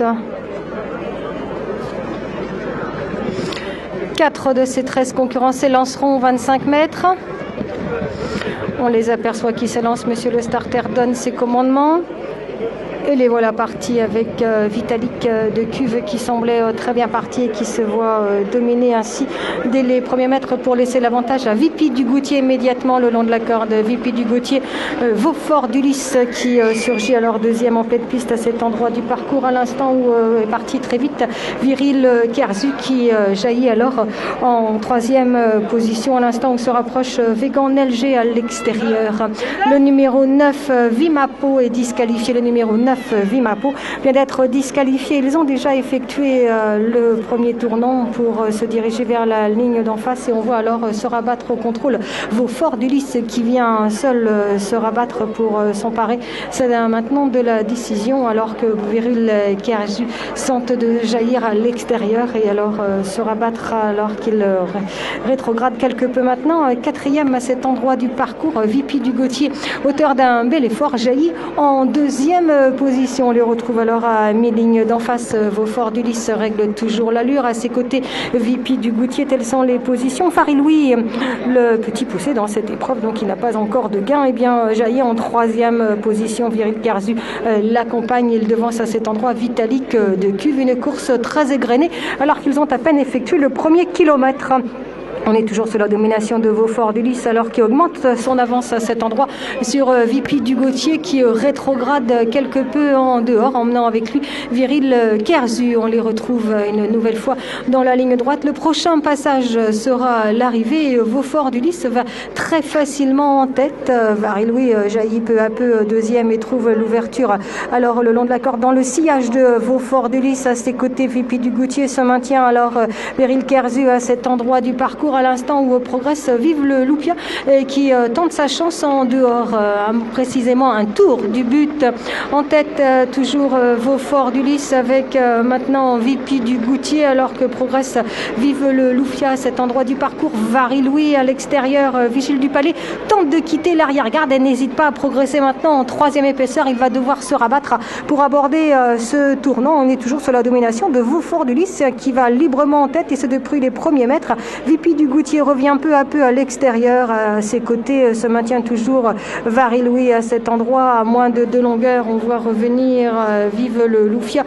minutes. 4 de ces 13 concurrents s'élanceront 25 mètres. On les aperçoit qui s'élancent. Monsieur le starter donne ses commandements. Et les voilà partis avec Vitalik de Cuve qui semblait très bien parti et qui se voit dominer ainsi dès les premiers mètres pour laisser l'avantage à Vipi du Goutier immédiatement le long de la corde. Vipi du Goutier, Vaufort d'Ulysse qui surgit alors deuxième en pleine piste à cet endroit du parcours à l'instant où est parti très vite Viril Kerzu qui jaillit alors en troisième position à l'instant où se rapproche Végan Nelger à l'extérieur. Le numéro 9 Vimapo est disqualifié. Le numéro 9 Vimapo vient d'être disqualifié. Ils ont déjà effectué le premier tournant pour se diriger vers la ligne d'en face et on voit alors se rabattre au contrôle Vaufort d'Ulysse qui vient seul se rabattre pour s'emparer maintenant de la décision alors que Viril Kerzu tente de jaillir à l'extérieur et alors se rabattre alors qu'il rétrograde quelque peu maintenant. Quatrième à cet endroit du parcours, Vipi du Gautier, auteur d'un bel effort, jaillit en deuxième position. On les retrouve alors à mi-ligne d'en face. Vaufort d'Ulysse règle toujours l'allure. À ses côtés, Vipi du Goutier. Telles sont les positions. Farid-Louis, le petit poussé dans cette épreuve, donc il n'a pas encore de gain, et bien jaillit en troisième position. Viril Kerzu l'accompagne. Il devance à cet endroit Vitalik de Cuve. Une course très égrenée alors qu'ils ont à peine effectué le premier kilomètre. On est toujours sous la domination de Vaufort d'Ulysse alors qu'il augmente son avance à cet endroit sur Vipi du Gautier qui rétrograde quelque peu en dehors, emmenant avec lui Viril Kerzu. On les retrouve une nouvelle fois dans la ligne droite. Le prochain passage sera l'arrivée. Vaufort d'Ulysse va très facilement en tête. Farid-Louis jaillit peu à peu deuxième et trouve l'ouverture alors le long de la corde dans le sillage de Vaufort d'Ulysse. À ses côtés, Vipi du Gautier se maintient alors Viril Kerzu à cet endroit du parcours à l'instant où progresse Vive le Loupia qui tente sa chance en dehors, précisément un tour du but. En tête toujours Vaufort d'Ulysse avec maintenant Vipi du Goutier alors que progresse Vive le Loupia à cet endroit du parcours. Farid-Louis à l'extérieur, Vigile du Palais tente de quitter l'arrière-garde et n'hésite pas à progresser maintenant en troisième épaisseur. Il va devoir se rabattre pour aborder ce tournant. On est toujours sous la domination de Vaufort d'Ulysse qui va librement en tête et ce depuis les premiers mètres. Vipi du Goutier revient peu à peu à l'extérieur. À ses côtés se maintient toujours Farid-Louis à cet endroit à moins de 2 longueurs. On voit revenir Vive le Loupia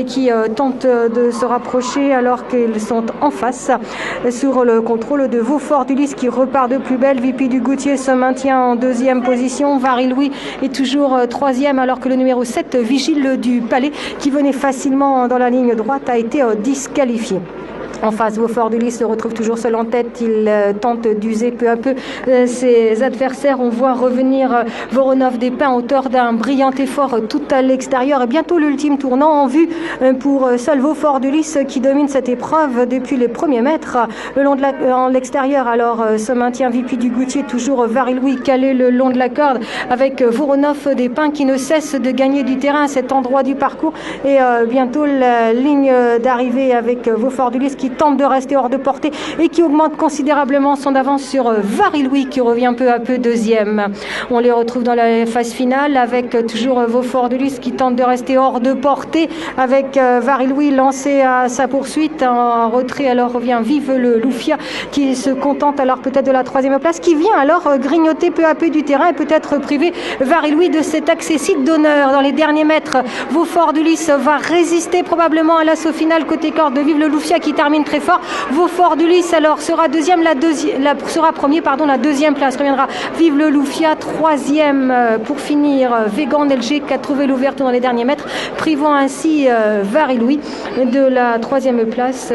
qui tente de se rapprocher alors qu'ils sont en face sur le contrôle de Vaufort d'Ulysse qui repart de plus belle. Vipi du Goutier se maintient en deuxième position. Farid-Louis est toujours troisième alors que le numéro 7 Vigile du Palais qui venait facilement dans la ligne droite a été disqualifié. En face, Vaufort d'Ulysse se retrouve toujours seul en tête. Il tente d'user peu à peu ses adversaires. On voit revenir Voronov des Pins, auteur d'un brillant effort tout à l'extérieur. Et bientôt l'ultime tournant en vue pour seul Vaufort d'Ulysse qui domine cette épreuve depuis les premiers mètres. Le long de l'extérieur, alors se maintient Vipi du Goutier, toujours Farid-Louis calé le long de la corde avec Voronov des Pins qui ne cesse de gagner du terrain à cet endroit du parcours. Et bientôt la ligne d'arrivée avec Vaufort d'Ulysse qui tente de rester hors de portée et qui augmente considérablement son avance sur Farid-Louis qui revient peu à peu deuxième. On les retrouve dans la phase finale avec toujours Vaufort d'Ulysse qui tente de rester hors de portée avec Farid-Louis lancé à sa poursuite. En retrait alors revient Vive le Loupia qui se contente alors peut-être de la troisième place qui vient alors grignoter peu à peu du terrain et peut-être priver Farid-Louis de cet accessible d'honneur. Dans les derniers mètres, Vaufort d'Ulysse va résister probablement à l'assaut final côté corde de Vive le Loupia qui termine très fort. Vaufort d'Ulysse alors sera deuxième, sera premier, pardon, la deuxième place reviendra Vive le Loupia, troisième pour finir Végan Nelger qui a trouvé l'ouverture dans les derniers mètres, privant ainsi Farid-Louis de la troisième place.